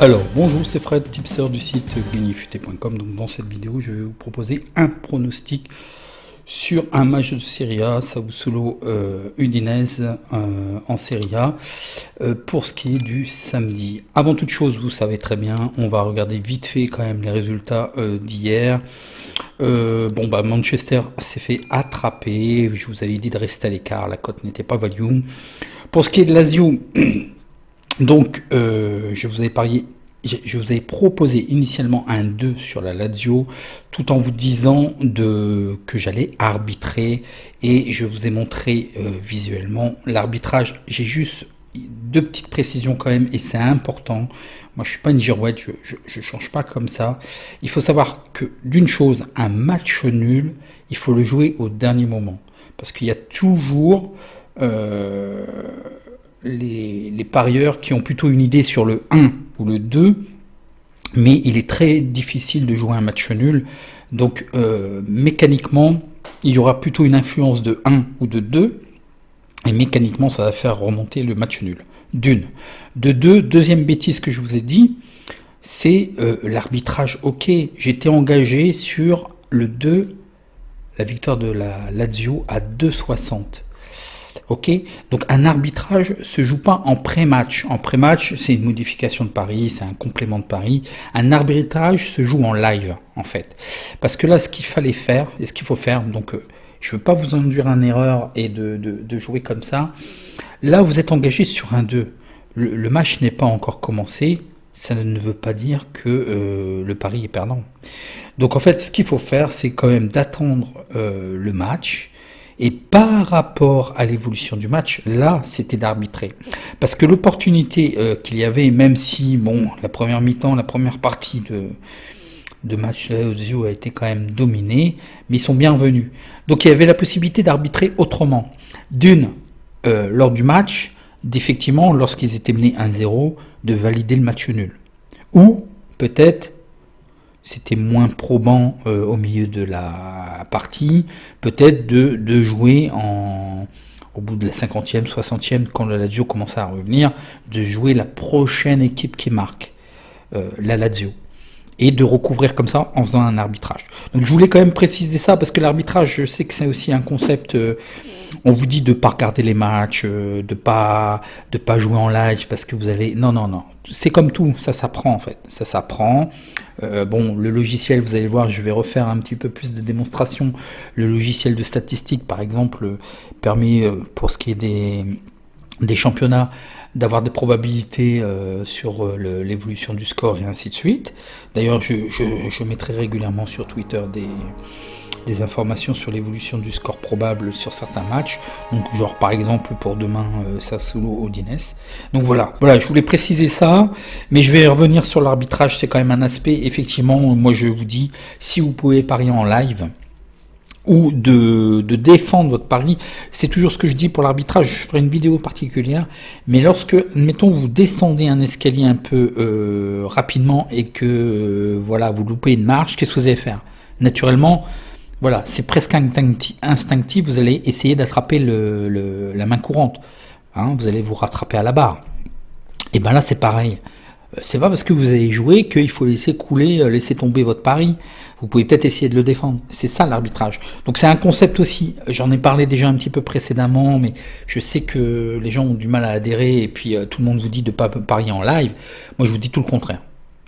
Alors, bonjour, c'est Fred, tipster du site gagnerfuté.com. Donc, dans cette vidéo, je vais vous proposer un pronostic sur un match de Serie A, Sassuolo Udinese en Serie A, pour ce qui est du samedi. Avant toute chose, vous savez très bien, on va regarder vite fait quand même les résultats d'hier. Manchester s'est fait attraper, je vous avais dit de rester à l'écart, la cote n'était pas value. Pour ce qui est de Lazio, donc, je vous avais proposé initialement un 2 sur la Lazio, tout en vous disant que j'allais arbitrer, et je vous ai montré visuellement l'arbitrage. J'ai juste deux petites précisions quand même, et c'est important. Moi, je suis pas une girouette, je change pas comme ça. Il faut savoir que d'une chose, un match nul, il faut le jouer au dernier moment, parce qu'il y a toujours les parieurs qui ont plutôt une idée sur le 1 ou le 2, mais il est très difficile de jouer un match nul. Donc mécaniquement, il y aura plutôt une influence de 1 ou de 2, et mécaniquement, ça va faire remonter le match nul. D'une. De deux, deuxième bêtise que je vous ai dit, c'est l'arbitrage. Ok, j'étais engagé sur le 2, la victoire de la Lazio à 2,60. Ok, donc un arbitrage se joue pas en pré-match. En pré-match, c'est une modification de pari, c'est un complément de pari. Un arbitrage se joue en live, en fait. Parce que là, ce qu'il fallait faire, et ce qu'il faut faire, donc je veux pas vous induire en erreur et de jouer comme ça. Là, vous êtes engagé sur un 2. Le match n'est pas encore commencé. Ça ne veut pas dire que le pari est perdant. Donc en fait, ce qu'il faut faire, c'est quand même d'attendre le match. Et par rapport à l'évolution du match, là, c'était d'arbitrer. Parce que l'opportunité qu'il y avait, même si, la première mi-temps, la première partie de match, la Lazio a été quand même dominée, mais ils sont bienvenus. Donc il y avait la possibilité d'arbitrer autrement. D'une, lors du match, d'effectivement, lorsqu'ils étaient menés 1-0, de valider le match nul. Ou, peut-être, c'était moins probant au milieu de la partie, peut-être de jouer au bout de la 50e, 60e, quand la Lazio commençait à revenir, de jouer la prochaine équipe qui marque, la Lazio, et de recouvrir comme ça en faisant un arbitrage. Donc je voulais quand même préciser ça, parce que l'arbitrage, je sais que c'est aussi un concept, on vous dit de pas regarder les matchs, de pas jouer en live, parce que vous allez... Non, c'est comme tout, ça s'apprend en fait, ça s'apprend. Le logiciel, vous allez voir, je vais refaire un petit peu plus de démonstration. Le logiciel de statistique, par exemple, permet, pour ce qui est des championnats, d'avoir des probabilités sur l'évolution du score et ainsi de suite. D'ailleurs, je mettrai régulièrement sur Twitter des informations sur l'évolution du score probable sur certains matchs. Donc, genre par exemple pour demain, Sassuolo Udinese. Donc voilà, je voulais préciser ça, mais je vais revenir sur l'arbitrage. C'est quand même un aspect, effectivement, moi je vous dis, si vous pouvez parier en live, ou de défendre votre pari, c'est toujours ce que je dis pour l'arbitrage. Je ferai une vidéo particulière, mais lorsque, admettons, vous descendez un escalier un peu rapidement et que vous loupez une marche, qu'est-ce que vous allez faire? Naturellement, c'est presque instinctif, vous allez essayer d'attraper la main courante. Vous allez vous rattraper à la barre. Et bien là, c'est pareil. C'est pas parce que vous avez joué qu'il faut laisser couler, laisser tomber votre pari. Vous pouvez peut-être essayer de le défendre. C'est ça l'arbitrage. Donc c'est un concept aussi. J'en ai parlé déjà un petit peu précédemment, mais je sais que les gens ont du mal à adhérer et puis tout le monde vous dit de ne pas parier en live. Moi je vous dis tout le contraire.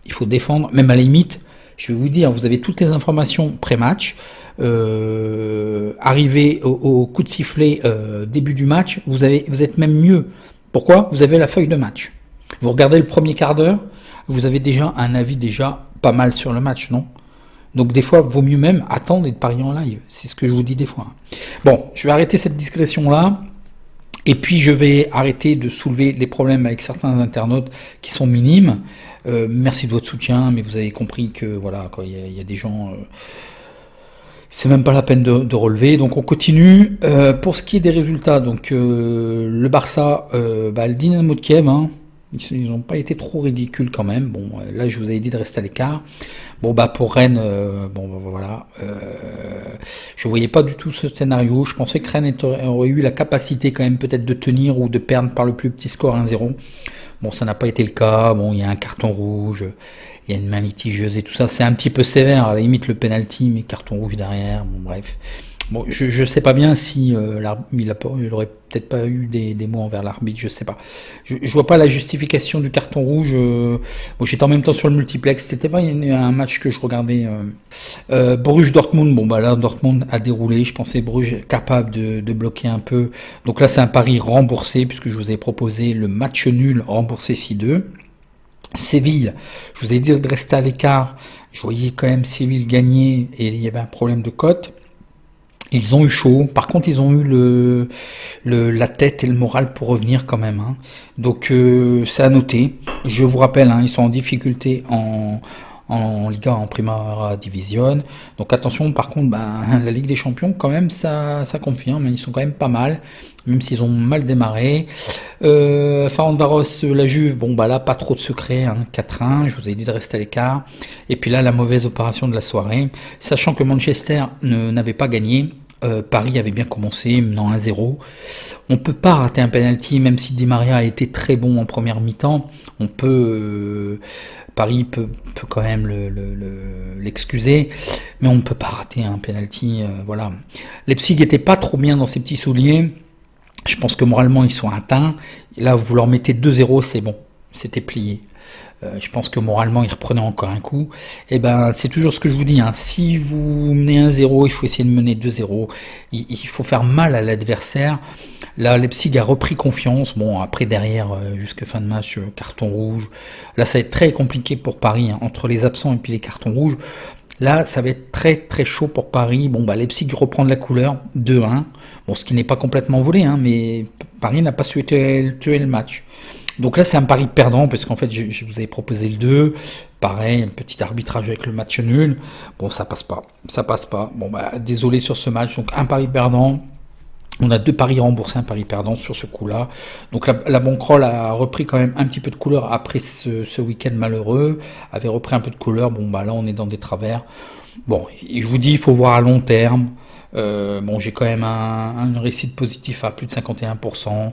Il faut défendre, même à la limite, je vais vous dire, vous avez toutes les informations pré-match. Arrivé au coup de sifflet début du match, vous êtes même mieux. Pourquoi? Vous avez la feuille de match. Vous regardez le premier quart d'heure, vous avez déjà un avis pas mal sur le match, non? Donc des fois, vaut mieux même attendre et de parier en live. C'est ce que je vous dis des fois. Bon, je vais arrêter cette digression-là. Et puis je vais arrêter de soulever les problèmes avec certains internautes qui sont minimes. Merci de votre soutien, mais vous avez compris que quand il y a des gens... c'est même pas la peine de relever, donc on continue. Pour ce qui est des résultats, donc le Barça, le Dynamo de Kiev, Ils n'ont pas été trop ridicules quand même. Bon, là, je vous avais dit de rester à l'écart. Bon, bah pour Rennes, bon, bah, voilà. Je voyais pas du tout ce scénario. Je pensais que Rennes aurait eu la capacité quand même peut-être de tenir ou de perdre par le plus petit score 1-0. Bon, ça n'a pas été le cas. Bon, il y a un carton rouge, il y a une main litigieuse et tout ça. C'est un petit peu sévère, à la limite le penalty, mais carton rouge derrière. Bon, bref. Bon, je sais pas bien si il aurait peut-être pas eu des mots envers l'arbitre, je sais pas. Je vois pas la justification du carton rouge. Bon, j'étais en même temps sur le multiplex. C'était pas un match que je regardais. Bruges Dortmund. Bon, bah là Dortmund a déroulé. Je pensais Bruges capable de bloquer un peu. Donc là, c'est un pari remboursé puisque je vous ai proposé le match nul remboursé 6-2. Séville, je vous ai dit de rester à l'écart. Je voyais quand même Séville gagner et il y avait un problème de cote. Ils ont eu chaud. Par contre, ils ont eu la tête et le moral pour revenir quand même. Hein. Donc, c'est à noter. Je vous rappelle, hein, ils sont en difficulté en Liga, en Primera Division. Donc attention, par contre, la Ligue des Champions, quand même, ça confirme. Ils sont quand même pas mal, même s'ils ont mal démarré. Ferencváros, la Juve, bon bah là, pas trop de secret, hein, 4-1, je vous ai dit de rester à l'écart. Et puis là, la mauvaise opération de la soirée, sachant que Manchester n'avait pas gagné. Paris avait bien commencé, menant 1-0. On peut pas rater un penalty, même si Di Maria a été très bon en première mi-temps. On peut, Paris peut quand même l'excuser, mais on ne peut pas rater un penalty. Voilà. Leipzig était pas trop bien dans ses petits souliers. Je pense que moralement ils sont atteints. Et là, vous leur mettez 2-0, c'est bon, c'était plié. Je pense que moralement, ils reprenaient encore un coup. Et ben, c'est toujours ce que je vous dis. Hein. Si vous menez 1-0, il faut essayer de mener 2-0. Il faut faire mal à l'adversaire. Là, Leipzig a repris confiance. Bon, après, derrière, jusqu'à fin de match, carton rouge. Là, ça va être très compliqué pour Paris, hein, entre les absents et puis les cartons rouges. Là, ça va être très très chaud pour Paris. Bon, bah, Leipzig reprend de la couleur, 2-1. Bon, ce qui n'est pas complètement volé, hein, mais Paris n'a pas su tuer le match. Donc là, c'est un pari perdant, parce qu'en fait, je vous avais proposé le 2. Pareil, un petit arbitrage avec le match nul. Bon, ça passe pas. Ça passe pas. Bon, bah, désolé sur ce match. Donc, un pari perdant. On a 2 paris remboursés, un pari perdant sur ce coup-là. Donc la bankroll a repris quand même un petit peu de couleur après ce week-end malheureux. Avait repris un peu de couleur. Bon, bah là, on est dans des travers. Bon, je vous dis, il faut voir à long terme. Bon, j'ai quand même un récit positif à plus de 51%,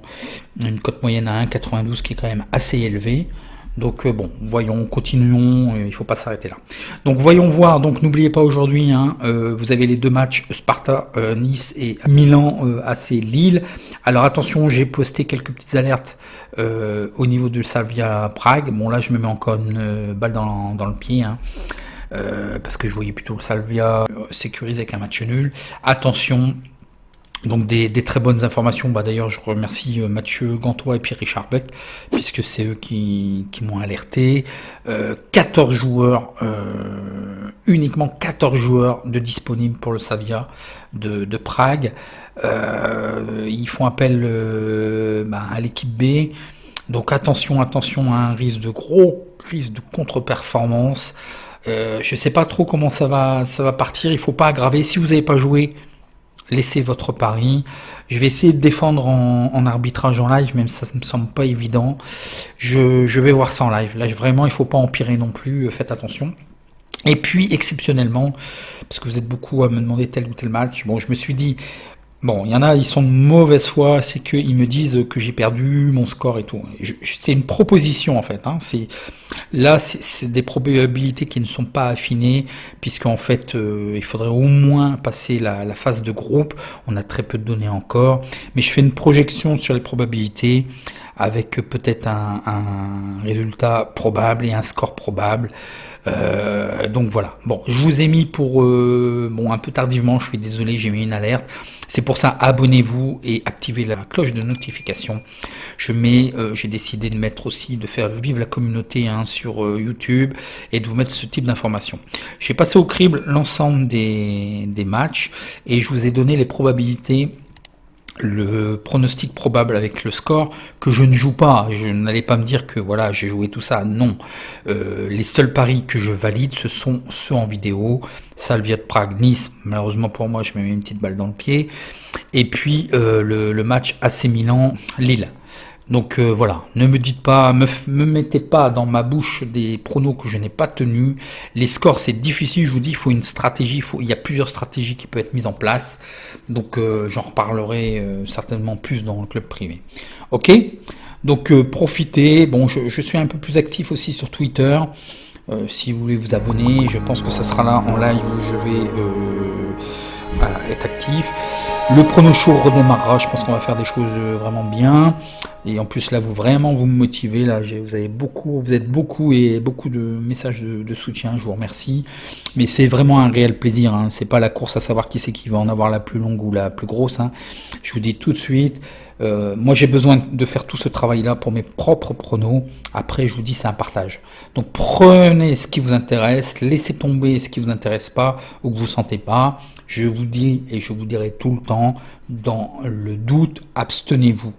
une cote moyenne à 1,92 qui est quand même assez élevée. Donc bon, voyons, continuons, il faut pas s'arrêter là. Donc voyons voir, donc n'oubliez pas aujourd'hui, hein, vous avez les 2 matchs Sparta, Nice et Milan, AC Lille. Alors attention, j'ai posté quelques petites alertes au niveau de Slavia Prague. Bon là je me mets encore une balle dans le pied, hein. Parce que je voyais plutôt le Slavia sécurisé avec un match nul. Attention, donc des très bonnes informations. Bah, d'ailleurs, je remercie Mathieu Gantois et puis Richard Beck, puisque c'est eux qui m'ont alerté. 14 joueurs, uniquement 14 joueurs de disponibles pour le Slavia de Prague. Ils font appel à l'équipe B. Donc attention à un risque de contre-performance. Je sais pas trop comment ça va partir. Il faut pas aggraver. Si vous n'avez pas joué, laissez votre pari. Je vais essayer de défendre en arbitrage en live, même si ça me semble pas évident. Je vais voir ça en live. Là, vraiment, il faut pas empirer non plus. Faites attention. Et puis, exceptionnellement, parce que vous êtes beaucoup à me demander tel ou tel match, bon, je me suis dit, bon, il y en a, ils sont de mauvaise foi, c'est qu'ils me disent que j'ai perdu mon score et tout. C'est une proposition en fait. Hein. C'est des probabilités qui ne sont pas affinées, puisqu'en fait, il faudrait au moins passer la phase de groupe. On a très peu de données encore, mais je fais une projection sur les probabilités avec peut-être un résultat probable et un score probable. Donc voilà. Bon, je vous ai mis pour un peu tardivement. Je suis désolé, j'ai mis une alerte. C'est pour ça, abonnez-vous et activez la cloche de notification. J'ai décidé de mettre aussi, de faire vivre la communauté sur YouTube et de vous mettre ce type d'informations. J'ai passé au crible l'ensemble des matchs et je vous ai donné les probabilités, le pronostic probable avec le score que je ne joue pas. Je n'allais pas me dire que voilà, j'ai joué tout ça. Non. Les seuls paris que je valide, ce sont ceux en vidéo. Slavia de Prague, Nice. Malheureusement pour moi, je me mets une petite balle dans le pied. Et puis le match AC Milan, Lille. Donc voilà, ne me dites pas, me mettez pas dans ma bouche des pronos que je n'ai pas tenus. Les scores, c'est difficile, je vous dis, il faut une stratégie, il y a plusieurs stratégies qui peuvent être mises en place. Donc j'en reparlerai certainement plus dans le club privé. Ok, donc profitez. Bon, je suis un peu plus actif aussi sur Twitter. Si vous voulez vous abonner, je pense que ça sera là en live où je vais être actif. Le prono show redémarrera, je pense qu'on va faire des choses vraiment bien. Et en plus là, vous me motivez. Là, vous êtes beaucoup et beaucoup de messages de soutien. Je vous remercie. Mais c'est vraiment un réel plaisir. Hein. C'est pas la course à savoir qui c'est qui va en avoir la plus longue ou la plus grosse. Hein. Je vous dis tout de suite. Moi, j'ai besoin de faire tout ce travail-là pour mes propres pronos. Après, je vous dis, c'est un partage. Donc, prenez ce qui vous intéresse, laissez tomber ce qui vous intéresse pas ou que vous sentez pas. Je vous dis et je vous dirai tout le temps, dans le doute, abstenez-vous.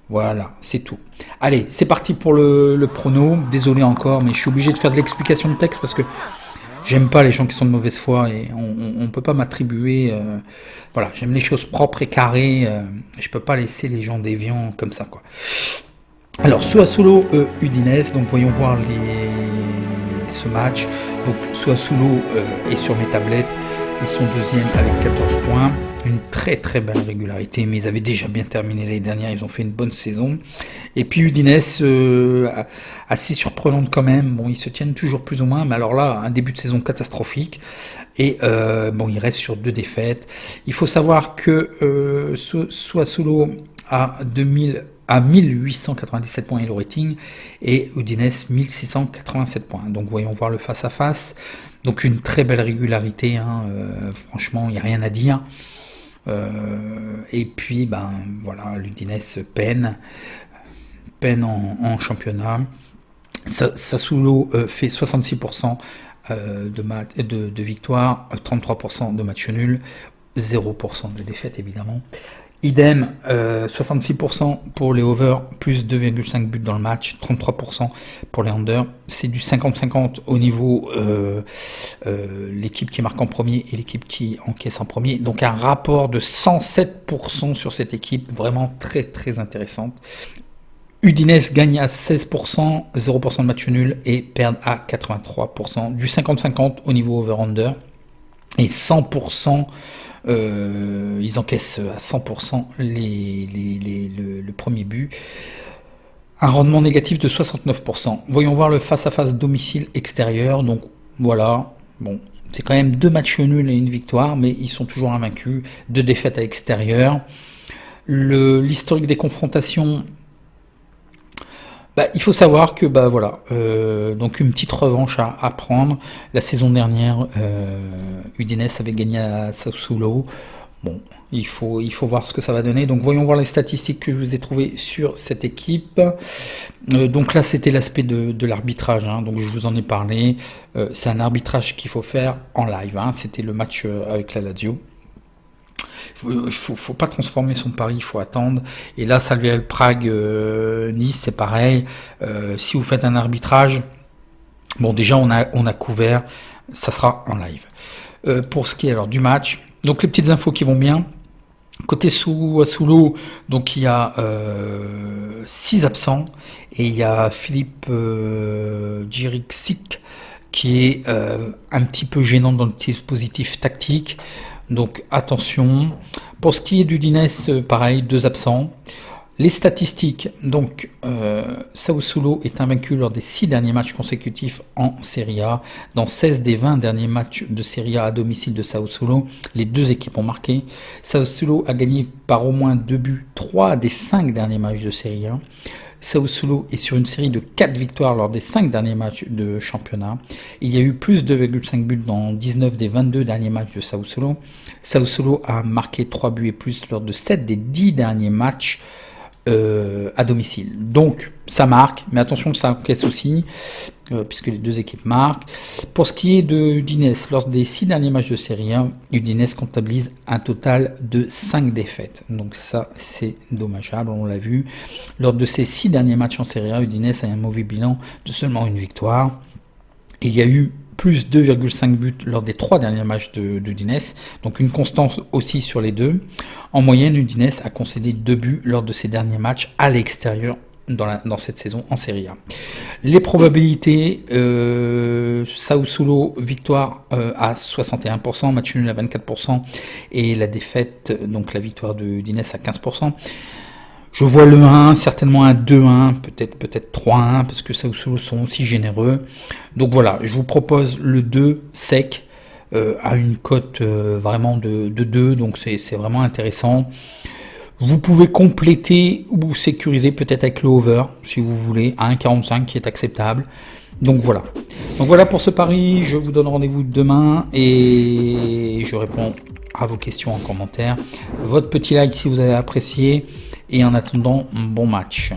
Voilà, c'est tout. Allez, c'est parti pour le prono. Désolé encore, mais je suis obligé de faire de l'explication de texte parce que j'aime pas les gens qui sont de mauvaise foi et on peut pas m'attribuer. Voilà, j'aime les choses propres et carrées. Je peux pas laisser les gens déviants comme ça, quoi. Alors, Sassuolo Udinese, donc voyons voir ce match. Donc, Sassuolo est sur mes tablettes. Ils sont deuxième avec 14 points. Une très très belle régularité, mais ils avaient déjà bien terminé l'année dernière, ils ont fait une bonne saison. Et puis Udinese, assez surprenante quand même, bon ils se tiennent toujours plus ou moins, mais alors là, un début de saison catastrophique, et bon ils restent sur 2 défaites. Il faut savoir que Sassuolo a 1897 points et le rating, et Udinese 1687 points. Donc voyons voir le face-à-face. Donc une très belle régularité, hein, franchement il n'y a rien à dire. Et puis ben voilà, l'Udinese peine en championnat. Sassuolo fait 66% de victoires, 33% de matchs nuls, 0% de défaites évidemment. Idem, 66% pour les over, plus 2,5 buts dans le match, 33% pour les under. C'est du 50-50 au niveau l'équipe qui marque en premier et l'équipe qui encaisse en premier. Donc un rapport de 107% sur cette équipe, vraiment très très intéressante. Udinese gagne à 16%, 0% de match nul et perd à 83%. Du 50-50 au niveau over-under et 100%. Ils encaissent à 100% le premier but. Un rendement négatif de 69%. Voyons voir le face-à-face domicile extérieur. Donc voilà, bon, c'est quand même 2 matchs nuls et une victoire, mais ils sont toujours invaincus. 2 défaites à l'extérieur. L'historique des confrontations... il faut savoir que voilà, donc une petite revanche à prendre. La saison dernière, Udinese avait gagné à Sassuolo. Bon, il faut voir ce que ça va donner. Donc voyons voir les statistiques que je vous ai trouvées sur cette équipe. Donc là, c'était l'aspect de l'arbitrage. Hein, donc je vous en ai parlé. C'est un arbitrage qu'il faut faire en live. Hein, c'était le match avec la Lazio. Il faut pas transformer son pari, il faut attendre. Et là, Salviel Prague, Nice, c'est pareil. Si vous faites un arbitrage, bon déjà on a couvert, ça sera en live. Pour ce qui est alors du match, donc les petites infos qui vont bien. Côté Sassuolo, donc il y a 6 absents et il y a Philippe Djiriksic qui est un petit peu gênant dans le dispositif tactique. Donc attention. Pour ce qui est d'Udinese, pareil, 2 absents. Les statistiques, donc Sassuolo est invaincu lors des 6 derniers matchs consécutifs en Serie A. Dans 16 des 20 derniers matchs de Serie A à domicile de Sassuolo, les 2 équipes ont marqué. Sassuolo a gagné par au moins 2 buts 3 des 5 derniers matchs de Serie A. Sassuolo est sur une série de 4 victoires lors des 5 derniers matchs de championnat. Il y a eu plus de 2,5 buts dans 19 des 22 derniers matchs de Sassuolo. Sassuolo a marqué 3 buts et plus lors de 7 des 10 derniers matchs à domicile. Donc ça marque, mais attention, ça encaisse aussi, puisque les 2 équipes marquent. Pour ce qui est de Udinese, lors des 6 derniers matchs de Serie A, Udinese comptabilise un total de 5 défaites. Donc ça, c'est dommageable, on l'a vu. Lors de ces 6 derniers matchs en Serie A, Udinese a un mauvais bilan de seulement une victoire. Il y a eu plus 2,5 buts lors des 3 derniers matchs d'Udinese, donc une constance aussi sur les 2. En moyenne, Udinese a concédé 2 buts lors de ces derniers matchs à l'extérieur dans cette saison en Serie A. Les probabilités, Sassuolo victoire à 61%, match nul à 24% et la défaite, donc la victoire de d'Inès à 15%. Je vois le 1, certainement un 2-1, peut-être 3-1, parce que Sassuolo sont aussi généreux. Donc voilà, je vous propose le 2 sec, à une cote vraiment de 2, donc c'est vraiment intéressant. Vous pouvez compléter ou sécuriser peut-être avec le over, si vous voulez, à 1,45 qui est acceptable. Donc voilà pour ce pari, je vous donne rendez-vous demain et je réponds à vos questions en commentaire. Votre petit like si vous avez apprécié et en attendant, bon match.